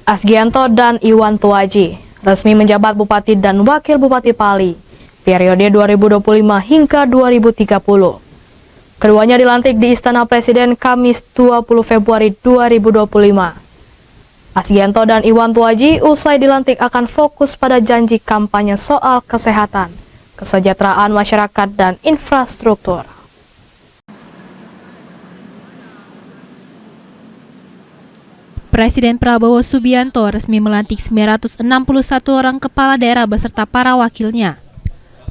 Asgianto dan Iwan Tuaji resmi menjabat Bupati dan Wakil Bupati Pali periode 2025 hingga 2030. Keduanya dilantik di Istana Presiden Kamis 20 Februari 2025. Asgianto dan Iwan Tuaji usai dilantik akan fokus pada janji kampanye soal kesehatan, kesejahteraan masyarakat, dan infrastruktur. Presiden Prabowo Subianto resmi melantik 961 orang kepala daerah beserta para wakilnya.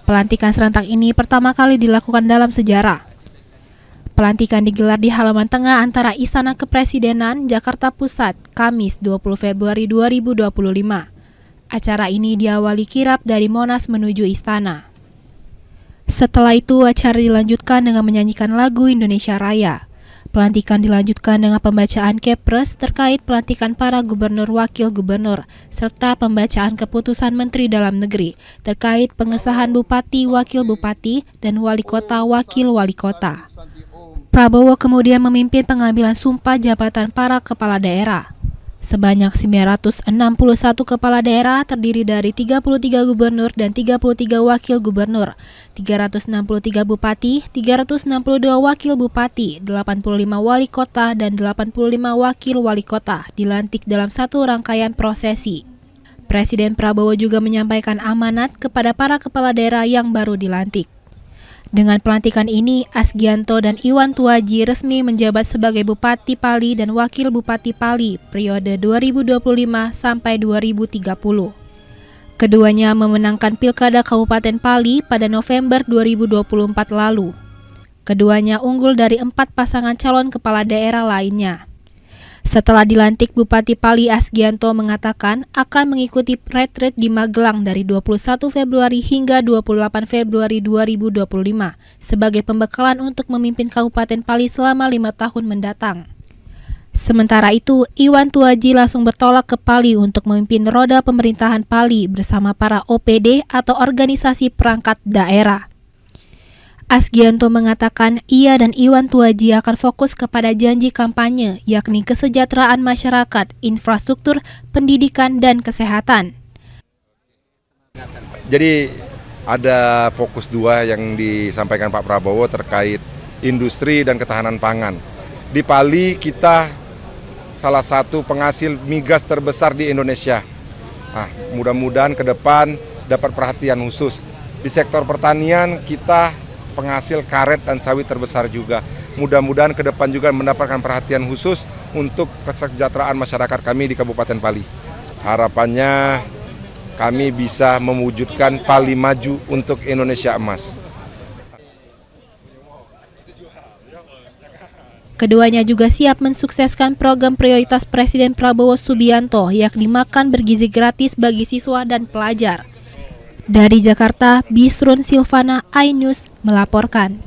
Pelantikan serentak ini pertama kali dilakukan dalam sejarah. Pelantikan digelar di halaman tengah antara Istana Kepresidenan, Jakarta Pusat, Kamis 20 Februari 2025. Acara ini diawali kirap dari Monas menuju Istana. Setelah itu, acara dilanjutkan dengan menyanyikan lagu Indonesia Raya. Pelantikan dilanjutkan dengan pembacaan Kepres terkait pelantikan para gubernur wakil gubernur, serta pembacaan keputusan Menteri Dalam Negeri terkait pengesahan Bupati, Wakil Bupati, dan Wali Kota, Wakil Wali Kota. Prabowo kemudian memimpin pengambilan sumpah jabatan para kepala daerah. Sebanyak 961 kepala daerah terdiri dari 33 gubernur dan 33 wakil gubernur, 363 bupati, 362 wakil bupati, 85 wali kota, dan 85 wakil wali kota dilantik dalam satu rangkaian prosesi. Presiden Prabowo juga menyampaikan amanat kepada para kepala daerah yang baru dilantik. Dengan pelantikan ini, Asgianto dan Iwan Tuaji resmi menjabat sebagai Bupati Pali dan Wakil Bupati Pali periode 2025 sampai 2030. Keduanya memenangkan Pilkada Kabupaten Pali pada November 2024 lalu. Keduanya unggul dari 4 pasangan calon kepala daerah lainnya. Setelah dilantik, Bupati Pali Asgianto mengatakan akan mengikuti retreat di Magelang dari 21 Februari hingga 28 Februari 2025 sebagai pembekalan untuk memimpin Kabupaten Pali selama 5 tahun mendatang. Sementara itu, Iwan Tuaji langsung bertolak ke Pali untuk memimpin roda pemerintahan Pali bersama para OPD atau organisasi perangkat daerah. Asgianto mengatakan ia dan Iwan Tuaji akan fokus kepada janji kampanye, yakni kesejahteraan masyarakat, infrastruktur, pendidikan, dan kesehatan. Jadi ada fokus 2 yang disampaikan Pak Prabowo terkait industri dan ketahanan pangan. Di Pali kita salah satu penghasil migas terbesar di Indonesia. Nah, mudah-mudahan ke depan dapat perhatian khusus. Di sektor pertanian kita penghasil karet dan sawit terbesar juga. Mudah-mudahan ke depan juga mendapatkan perhatian khusus untuk kesejahteraan masyarakat kami di Kabupaten Pali. Harapannya kami bisa mewujudkan Pali maju untuk Indonesia emas. Keduanya juga siap mensukseskan program prioritas Presiden Prabowo Subianto, yakni makan bergizi gratis bagi siswa dan pelajar. Dari Jakarta, Bisrun Silvana, iNews melaporkan.